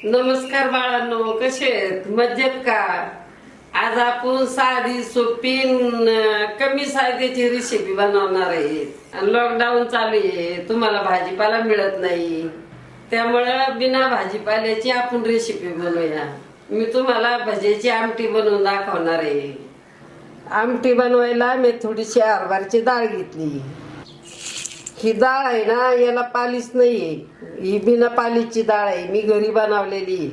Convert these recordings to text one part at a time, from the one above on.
नमस्कार बाळांनो, कसे आहेत? मजेत का? आज आपण साधी सोपी कमी साहित्याची रेसिपी बनवणार आहे. लॉकडाऊन चालू आहे, तुम्हाला भाजीपाला मिळत नाही, त्यामुळे बिना भाजीपाल्याची आपण रेसिपी बनवूया. मी तुम्हाला भज्याची आमटी बनवून दाखवणार आहे. आमटी बनवायला मी थोडीशी हरभरची डाळ घेतली. ही डाळ आहे ना, याला पालीच नाहीये, ही बिना पालीची डाळ आहे, मी घरी बनवलेली.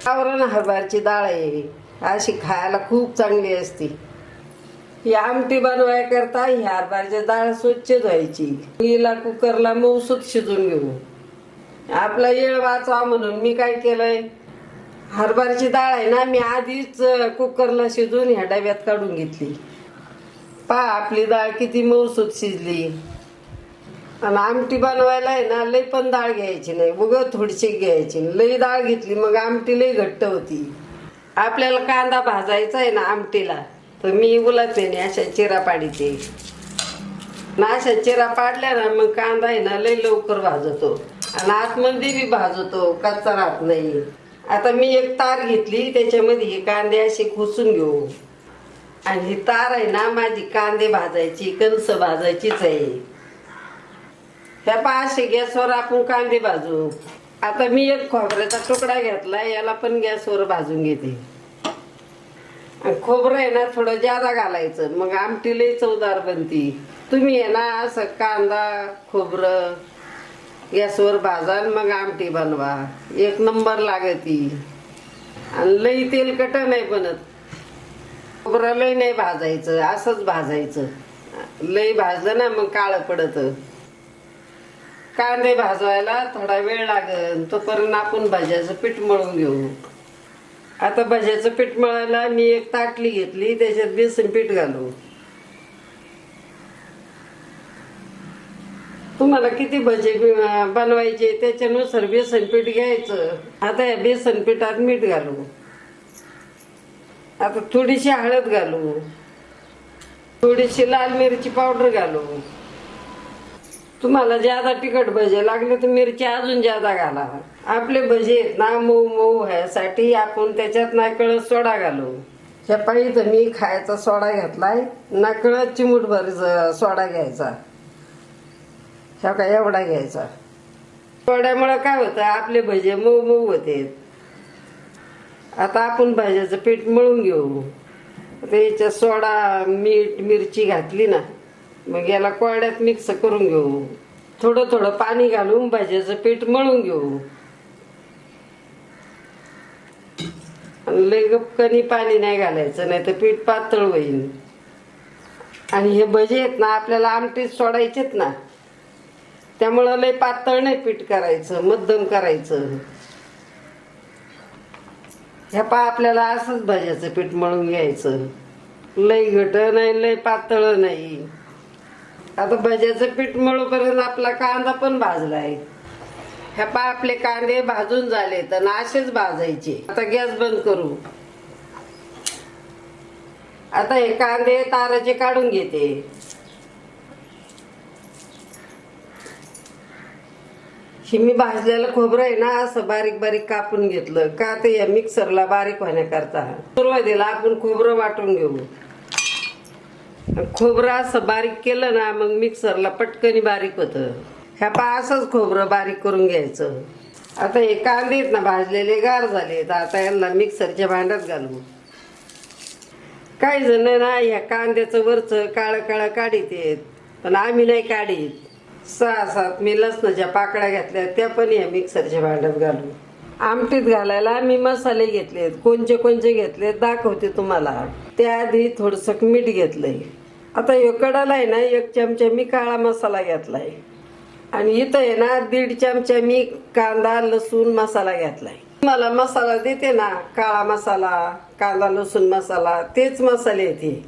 गावरान हरभरची डाळ आहे, अशी खायला खूप चांगली असते. ही आमटी बनवाय करता ही हरभरची डाळ स्वच्छ धुवायची, हिला कुकरला मऊसूत शिजून घेऊ. आपला वेळ वाचवा म्हणून मी काय केलंय, हरभरची डाळ आहे ना, मी आधीच कुकरला शिजून ह्या डब्यात काढून घेतली. पहा आपली डाळ किती मऊसूत शिजली. आणि आमटी बनवायला आहे ना, लई पण डाळ घ्यायची नाही, उगं थोडीशी घ्यायची. लई डाळ घेतली मग आमटी लई घट्ट होती. आपल्याला कांदा भाजायचा आहे ना आमटीला, तर मी उलटते अशा चिरा पाडीते ना. अशा चिरा पाडल्या ना मग कांदा आहे ना लई लवकर भाजतो आणि आतमध्ये बी भाजतो, कच्चा राहत नाही. आता मी एक तार घेतली, त्याच्यामध्ये हे कांदे असे खुसून घेऊ. आणि ही तार आहे ना माझी कांदे भाजायची, कणस भाजायचीच आहे. त्या पाचशे गॅसवर आपण कांदे भाजू. आता मी एक खोबऱ्याचा तुकडा घेतला, याला पण गॅसवर भाजून घेते. आणि खोबरं आहे ना थोडं जादा घालायचं, मग आमटी लई चवदार बनती. तुम्ही आहे ना असं कांदा खोबरं गॅसवर भाजा मग आमटी बनवा, एक नंबर लागती. आणि लई तेलकट नाही बनत. खोबरं लई नाही भाजायचं, असंच भाजायचं. लई भाजलं ना मग काळं पडत. कांदे भाजवायला थोडा वेळ लागेल, तोपर्यंत आपण भज्याचं पीठ मळून घेऊ. आता भज्याचं पीठ मळायला मी एक ताटली घेतली, त्याच्यात बेसन पीठ घालू. तुम्हाला किती भजे बनवायचे त्याच्यानुसार बेसन पीठ घ्यायचं. आता या बेसन पीठात मीठ घालू. आता थोडीशी हळद घालू, थोडीशी लाल मिरची पावडर घालू. तुम्हाला ज्यादा तिखट भजे लागले तर मिरची अजून ज्यादा घाला. आपले भजे आहेत ना मऊ मऊ व्हायसाठी आपण त्याच्यात नाकळत सोडा घालू. ह्या पायी तर मी खायचा सोडा घेतलाय, नाकळत चिमूटभर सोडा घ्यायचा. ह्या काय एवढा घ्यायचा. सोड्यामुळे काय होतं, आपले भजे मऊ मऊ होते. आता आपण भाज्याचं पीठ मळून घेऊ. त्याच्यात सोडा मीठ मिरची घातली ना, मग याला कोरड्यात मिक्स करून घेऊ. थोडं थोडं पाणी घालून भाज्याचं पीठ मळून घेऊ. लय गपकनी पाणी नाही घालायचं, नाही तर पीठ पातळ होईल. आणि हे भजे आहेत ना आपल्याला आमटीत सोडायचेत ना, त्यामुळं लय पातळ नाही पीठ करायचं, मध्यम करायचं. ह्या आपल्याला असंच भाज्याचं पीठ मळून घ्यायचं, लय घट नाही लय पातळ नाही. आता भज्याचं पीठ मळूपर्यंत आपला कांदा पण भाजलाय. ह्या आपले कांदे भाजून झाले तर असेच भाजायचे. आता गॅस बंद करू. आता हे कांदे ताराचे काढून घेते. हे मी भाजलेलं खोबरं आहे ना असं बारीक बारीक कापून घेतलं, का ते या मिक्सरला बारीक होण्याकरता. सुरुवातीला आपण खोबरं वाटून घेऊ. खोबरं असं बारीक केलं ना मग मिक्सरला पटकनी बारीक होतं. ह्या असंच खोबरं बारीक करून घ्यायचं. आता हे कांदे आहेत ना भाजलेले गार झाले, तर आता यांना मिक्सरच्या भांड्यात घालू. काही जण ना ह्या कांद्याचं वरचं काळं काळं काढीत आहेत, पण आम्ही नाही काढीत. 6-7 मी लसणाच्या पाकळ्या घेतल्या, त्या पण या मिक्सरच्या भांड्यात घालू. आमटीत घालायला मी मसाले घेतलेत, कोणचे कोणचे घेतलेत दाखवते तुम्हाला. त्याआधी थोडंसं मीठ घेतलंय. आता हे कडाला आहे ना 1 चमचा मी काळा मसाला घेतलाय. आणि इथं आहे ना 1.5 चमचा मी कांदा लसूण मसाला घेतलाय. मला मसाला देते ना, काळा मसाला कांदा लसूण मसाला, तेच मसाले येते.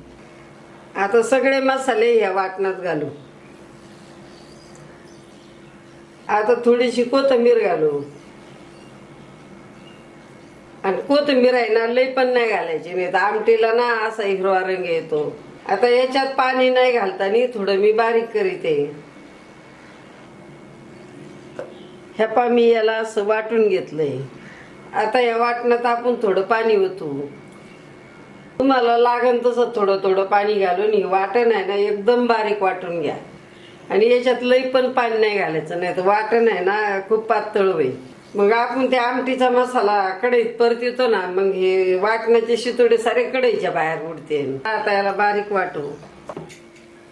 आता सगळे मसाले या वाटणात घालू. आता थोडीशी कोथिंबीर घालू. आणि कोथिंबीर आहे ना लई पण नाही घालायची, नाही तर आमटीला ना असा हिरवा रंग येतो. आता याच्यात पाणी नाही घालताना थोडं मी बारीक करीते. ह्या मी याला असं वाटून घेतलंय. आता या वाटणात आपण थोडं पाणी ओतू. तुम्हाला लागन तसं थोडं थोडं पाणी घालून ही वाटण आहे ना एकदम बारीक वाटून घ्या. आणि याच्यात लई पण पाणी नाही घालायचं, नाही तर वाटण आहे ना खूप पातळ होईल. मग आपण त्या आमटीचा मसाला कढईत परतितो ना, मग हे वाटणाचे शितोडे सारे कढईच्या बाहेर उडते. आता याला बारीक वाटू.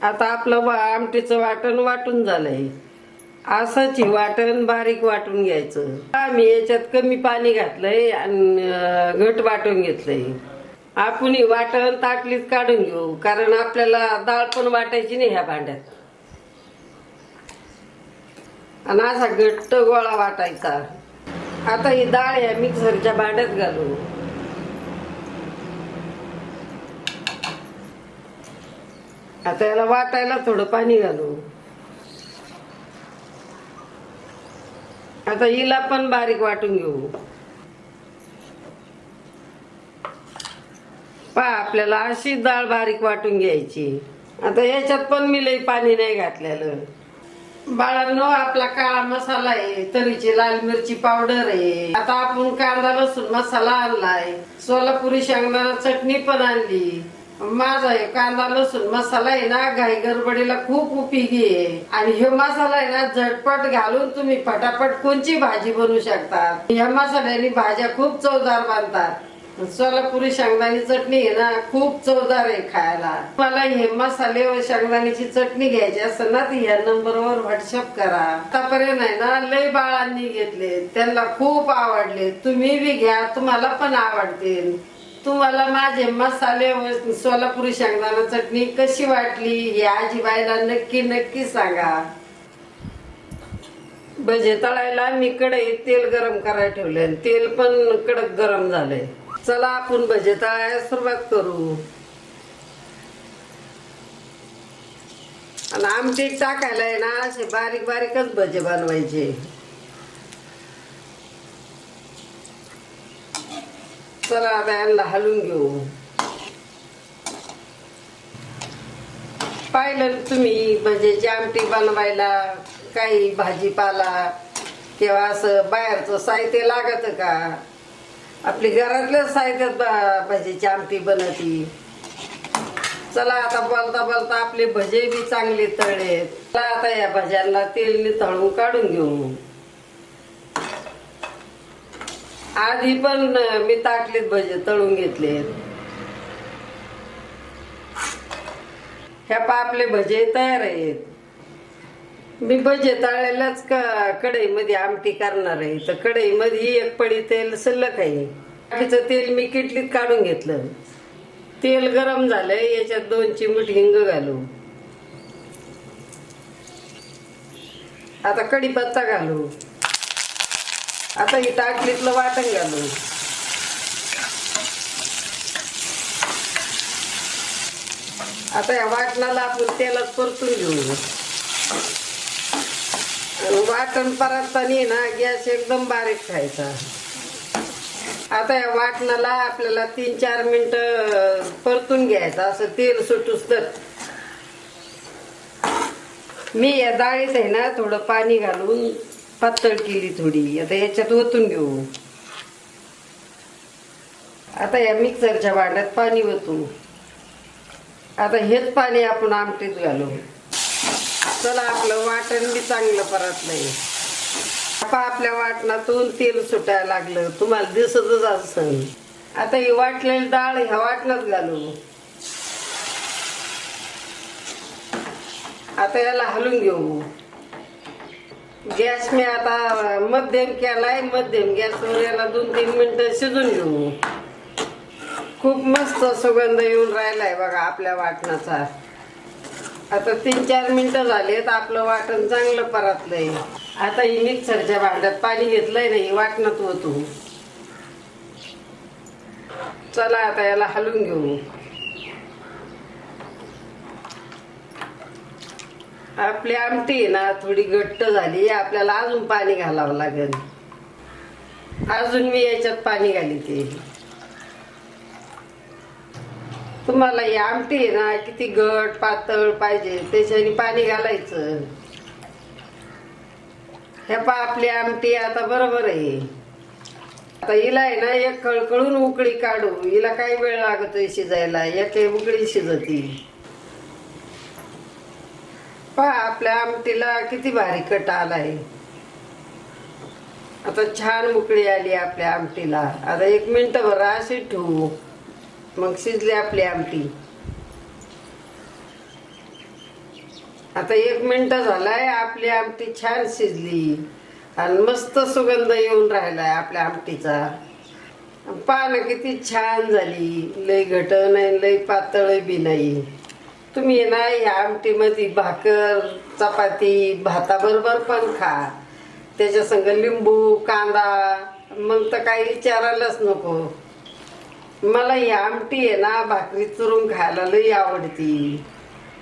आता आपलं आमटीचं वाटण वाटून झालंय. असंच ही वाटण बारीक वाटून घ्यायचं. मी याच्यात कमी पाणी घातलंय आणि घट वाटून घेतलंय. आपण ही वाटण ताटलीत काढून घेऊ, कारण आपल्याला डाळ पण वाटायची नाही ह्या भांड्यात. आणि असा घट्ट गोळा वाटायचा. आता ही डाळ या मिक्सरच्या भांड्यात घालू. आता याला वाटायला थोडं पाणी घालू. आता हिला पण बारीक वाटून घेऊ. पहा आपल्याला अशी डाळ बारीक वाटून घ्यायची. आता याच्यात पण मी लई पाणी नाही घातलेलं. बाळांनो, आपला काळा मसाला आहे, तरीची लाल मिरची पावडर आहे. आता आपण कांदा लसूण मसाला आणलाय, सोलापुरी शेंगदाणा चटणी पण आणली. माझा हे कांदा लसूण मसाला आहे ना घाई गडबडीला खूप उपयोगी आहे. आणि हे मसाला आहे ना झटपट घालून तुम्ही फटाफट कोणची भाजी बनवू शकता. या मसाल्याने भाज्या खूप चवदार बनतात. सोलापुरी शेंगदाणी चटणी आहे ना खूप चवदार आहे खायला. मला हे मसाले व शेंगदाण्याची चटणी घ्यायची असेल ना, ती या नंबरवर व्हॉट्सअप करा. आतापर्यंत आहे ना लय बाळांनी घेतले, त्यांना खूप आवडले. तुम्ही बी घ्या, तुम्हाला पण आवडतील. तुम्हाला माझे मसाले व सोलापुरी शेंगदाणा चटणी कशी वाटली हे आजीबाईला नक्की नक्की सांगा. भजे तळायला मी कढईत तेल गरम करायला ठेवले. तेल पण कडक गरम झालंय. चला आपण भजे तळायला सुरुवात करू. आणि आमटीत टाकायला आहे ना असे बारीक बारीकच भजे बनवायचे. चला आता यांना हलवून घेऊ. पाहिलं तुम्ही भजेची आमटी बनवायला काही भाजीपाला किंवा असं बाहेरचं साहित्य लागत का? आपली घरातल्या साहित्यात भजेची आमटी बनती. चला आता बोलता बोलता आपले भजे बी चांगले तळले. चला आता या भज्यांना तेलने तळून काढून घेऊ. आधी पण मी ताटलीत भजे तळून घेतले. ह्या आपले भजे तयार आहेत. मी भजे तळलेल्याच कढईमध्ये आमटी करणार आहे. तर कढईमध्ये एक पडी तेल शिल्लक आहे. बाकीचं तेल मी किटलीत काढून घेतलं. तेल गरम झालंय, याच्यात 2 चिमूट हिंग घालू. आता कढीपत्ता घालू. आता ही ताटलीतलं वाटण घालू. आता या वाटणाला आपण तेलात परतून घेऊ. वाटण परतताना ना गॅस एकदम बारीक ठेवायचा. आता या वाटणाला आपल्याला 3-4 मिनिटं परतून घ्यायचं, असं तेल सुटूस तर. मी या डाळीत आहे ना थोडं पाणी घालून पातळ केली थोडी. आता याच्यात ओतून घेऊ. आता या मिक्सरच्या भांड्यात पाणी ओतू. आता हेच पाणी आपण आमटीत घालू. चला आपलं वाटण बी चांगलं परतलंय. आपल्या वाटणातून तेल सुटायला लागलं, तुम्हाला दिसतच असेल. आता ही वाटलेली डाळ ह्या वाटणात घालू. आता याला हलवून घेऊ. गॅस मी आता मध्यम केलाय. मध्यम गॅसवर याला 2-3 मिनिटं शिजून घेऊ. खूप मस्त सुगंध येऊन राहिलाय बघा आपल्या वाटणाचा. आता 3-4 मिनिटं झालेत. आपलं वाटण चांगलं परतलंय. आता ही मिक्सरच्या भांड्यात पाणी घेतलंय ना, ही वाटणात ओतू. चला आता याला हलवून घेऊ. आपली आमटी ना थोडी घट्ट झाली. आपल्याला अजून पाणी घालावं लागेल. अजून मी याच्यात पाणी घालते. तुम्हाला ही आमटी आहे ना किती घट पातळ पाहिजे त्याच्याने पाणी घालायचं. हे पा आपली आमटी आता बरोबर आहे. आता हिला आहे ना एक कळकळून उकळी काढू. हिला काही वेळ लागतोय शिजायला, एक उकळी शिजती. पहा आपल्या आमटीला किती भारी कट आलाय. आता छान उकळी आली आपल्या आमटीला. आता 1 मिनिटभर अशी ठेवू, मग शिजली आपली आमटी. आता 1 मिनिट झालाय, आपली आमटी छान शिजली आणि मस्त सुगंध येऊन राहिलाय आपल्या आमटीचा. पानं किती छान झाली, लय घट नाही लय पातळ बी नाही. तुम्ही ना या आमटीमध्ये भाकर चपाती भाताबरोबर पण खा, त्याच्या संग लिंबू कांदा, मग तर काही विचारायलाच नको. मला ही आमटी आहे ना भाकरी चुरून खायला लई आवडती.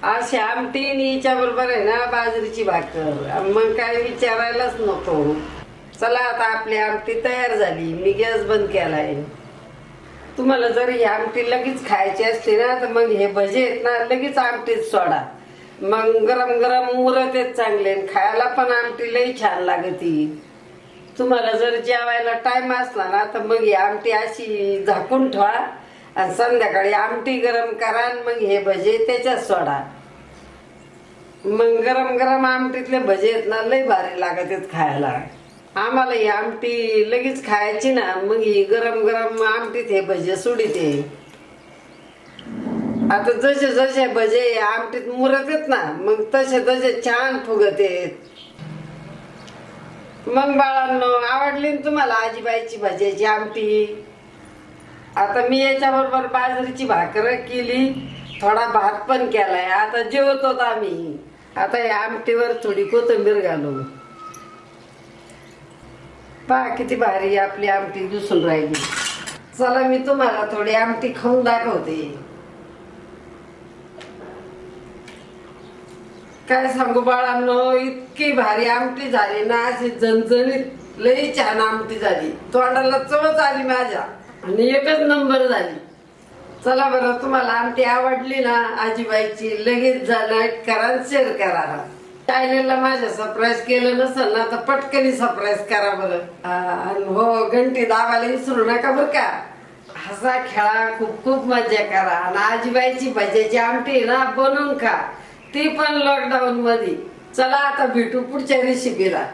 अशी आमटी हिच्या बरोबर आहे ना बाजरीची भाकर, मग काही विचारायलाच नको. चला आता आपली आमटी तयार झाली. मी गॅस बंद केलाय. तुम्हाला जर ही आमटी लगेच खायची असते ना तर मग हे भजे आहेत ना लगेच आमटीत सोडा, मग गरम गरम मुरतेच चांगले. खायला पण आमटी लई छान लागती. तुम्हाला जर जेवायला टाइम असला ना तर मग ही आमटी अशी झाकून ठेवा आणि संध्याकाळी आमटी गरम करा आणि मग हे भजे त्याच्यात सोडा. मग गरम गरम आमटीतले भजे आहेत ना लई भारी लागत आहेत खायला. आम्हाला ही आमटी लगेच खायची ना, मग ही गरम गरम आमटीत हे भजे सोडीते. आता जसे जसे भजे आमटीत मुरत आहेत ना मग तसे तसे छान फुगत आहेत. मग बाळांनो, आवडली ना तुम्हाला आजीबाईची भज्याची आमटी? आता मी याच्या बरोबर बाजरीची भाकर केली, थोडा भात पण केलाय. आता जेवतो आम्ही. आता या आमटीवर थोडी कोथिंबीर घालू. पहा किती भारी आपली आमटी दिसून राहिली. चला मी तुम्हाला थोडी आमटी खाऊन दाखवते. काय सांगू बाळांनो, इतकी भारी आमटी झाली ना, अशी झणझणीत लई छान आमटी झाली. तोंडाला चवच आली माझ्या आणि एकच नंबर झाली. चला बरं, तुम्हाला आमटी आवडली ना आजीबाईची, लगेच जा लाईक करा, शेअर करा. चॅनलला माझ्या सबस्क्राईब केलं नसेल ना तर पटकनी सबस्क्राईब करा बरं. हो, घंटी दाबायला विसरू नका बरं का. हसा खेळा, खूप खूप मजा करा. आणि आजीबाईची भज्याची आमटी ना बनवून खा, ती पण लॉकडाऊन मध्ये. चला आता भेटू पुढच्या रेसिपीला.